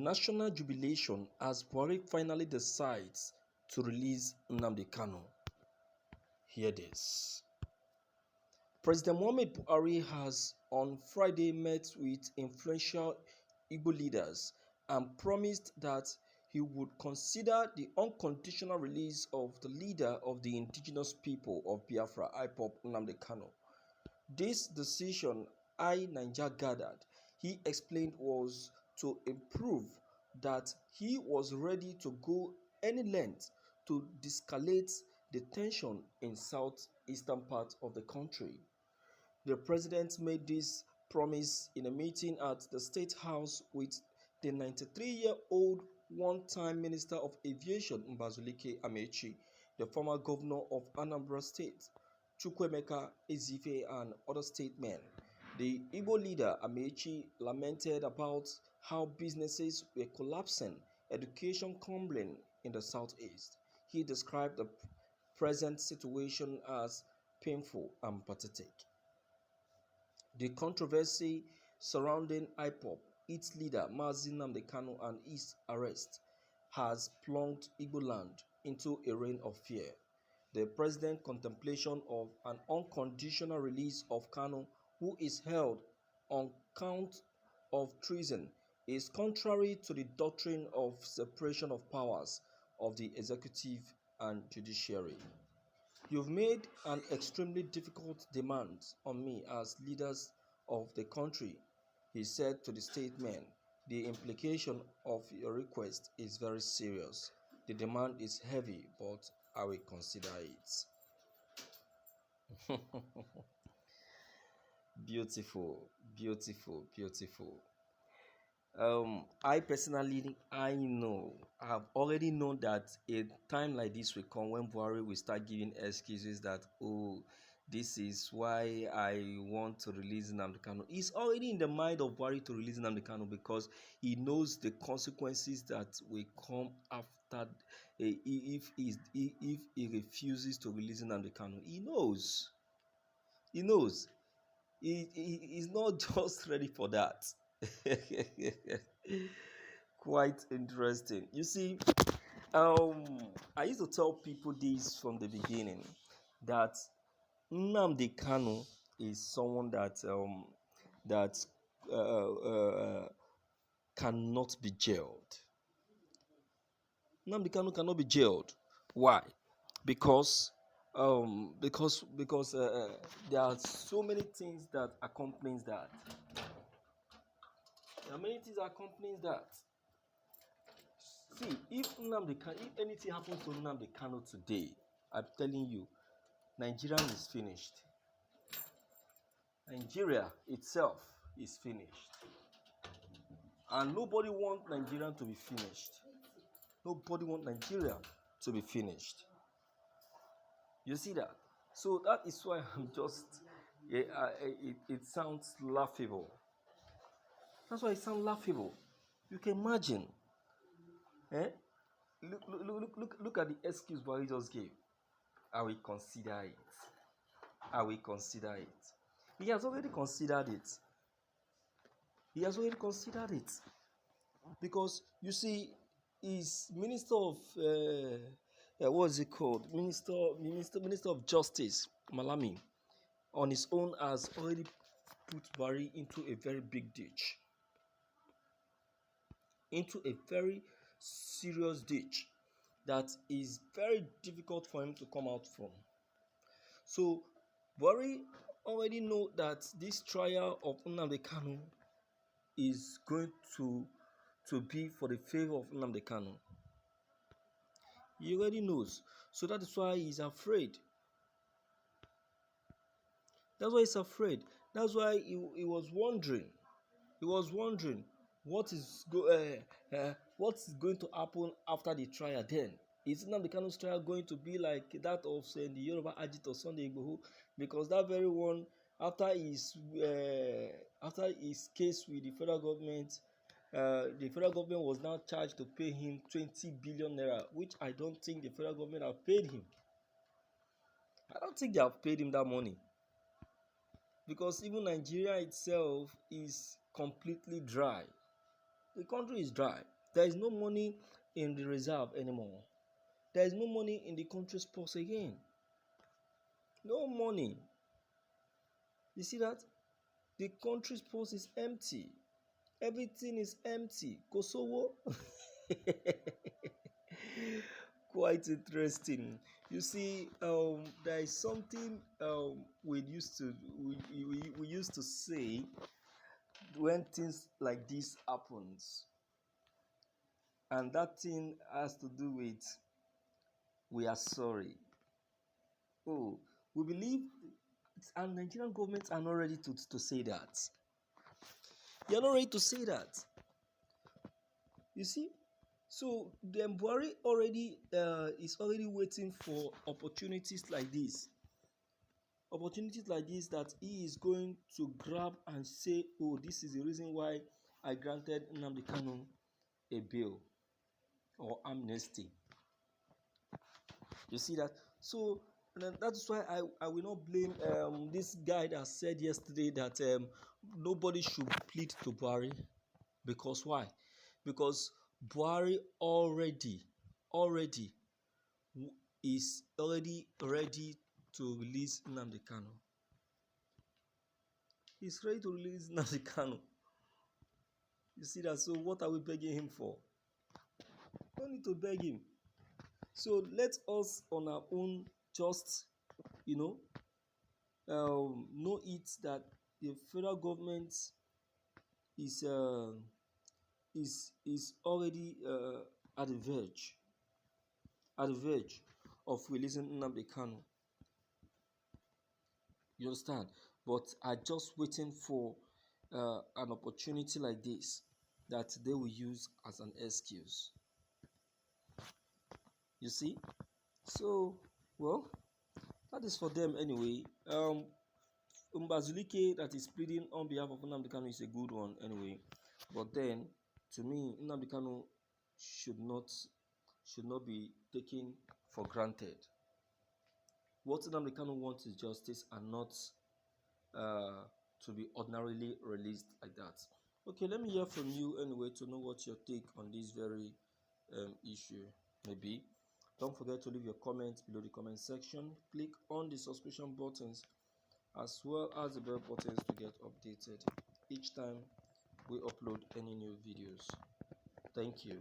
national jubilation as Buhari finally decides to release Nnamdi Kanu. Hear this. President Muhammad Buhari has on Friday met with influential Igbo leaders and promised that he would consider the unconditional release of the leader of the indigenous people of Biafra, IPOB, Nnamdi Kanu. This decision, Niger gathered, he explained, was to prove that he was ready to go any length to de-escalate the tension in southeastern part of the country. The president made this promise in a meeting at the State House with the 93-year-old one-time Minister of Aviation Mbazulike Amechi, the former governor of Anambra State, Chukwuemeka Ezife, and other statesmen. The Igbo leader Amechi lamented about how businesses were collapsing, education crumbling in the southeast. He described the present situation as painful and pathetic. The controversy surrounding IPOB, its leader Mazi Nnamdi Kanu, and his arrest has plunged Igbo land into a reign of fear. The president's contemplation of an unconditional release of Kanu, who is held on count of treason, is contrary to the doctrine of separation of powers of the executive and judiciary. You've made an extremely difficult demand on me as leaders of the country, he said to the statesman. The implication of your request is very serious. The demand is heavy, but I will consider it. Beautiful, beautiful, beautiful. I personally, I've already known that a time like this will come when Buhari will start giving excuses that, oh, this is why I want to release Nnamdi Kanu. It's already in the mind of Buhari to release Nnamdi Kanu because he knows the consequences that will come after if he refuses to release Nnamdi Kanu. He knows. He's not just ready for that. Quite interesting. You see, I used to tell people this from the beginning that Nnamdi Kanu is someone that cannot be jailed. Nnamdi Kanu cannot be jailed. Why? Because there are so many things that accompanies that. There are many things that accompanies that. See, if anything happens to Nnamdi Kanu today, I'm telling you, Nigeria is finished. Nigeria itself is finished. And nobody wants Nigeria to be finished. Nobody wants Nigeria to be finished. You see that? So that is why I'm just, it sounds laughable. That's why it sounds laughable. You can imagine. Look at the excuse Buhari just gave. I will consider it. I will consider it. He has already considered it. He has already considered it. Because, you see, he's Minister of, what is it called? Minister of Justice, Malami, on his own has already put Buhari into a very big ditch. Into a very serious ditch that is very difficult for him to come out from. So, Buhari already know that this trial of Nnamdi Kanu is going to be for the favor of Nnamdi Kanu. He already knows. So that is why he's afraid. That's why he's afraid. That's why he was wondering. He was wondering what is going to happen after the trial then. Is Nnamdi Kanu's trial going to be like that of the Yoruba Agito Sunday Igboho? Because that very one, after his case with the federal government was now charged to pay him 20 billion naira, which I don't think the federal government have paid him. I don't think they have paid him that money. Because even Nigeria itself is completely dry. The country is dry. There is no money in the reserve anymore. There is no money in the country's purse again. No money. You see that? The country's purse is empty. Everything is empty. Kosovo. Quite interesting. You see, there is something we used to say when things like this happens, and that thing has to do with we are sorry. Oh, we believe, and Nigerian governments are not ready to say that. They are not ready to say that. You see, so the Buhari already is already waiting for opportunities like this. Opportunities like this that he is going to grab and say, oh, this is the reason why I granted Nnamdi Kanu a bail or amnesty. You see that? So that's why I will not blame this guy that said yesterday that nobody should plead to Buhari. Because why? Because Buhari already is already ready to release Nnamdi Kanu. He's ready to release Nnamdi Kanu. You see that? So what are we begging him for? No need to beg him. So let us on our own just, know it that the federal government is already at the verge of releasing Nnamdi Kanu. You understand? But are just waiting for an opportunity like this that they will use as an excuse. You see? So, well, that is for them anyway. Mbazulike that is pleading on behalf of Nnamdi Kanu is a good one anyway. But then, to me, Nnamdi Kanu should not be taken for granted. What Nnamdi Kanu wants is justice and not to be ordinarily released like that. Okay, let me hear from you anyway to know what your take on this very issue may be. Don't forget to leave your comments below the comment section. Click on the subscription buttons as well as the bell buttons to get updated each time we upload any new videos. Thank you.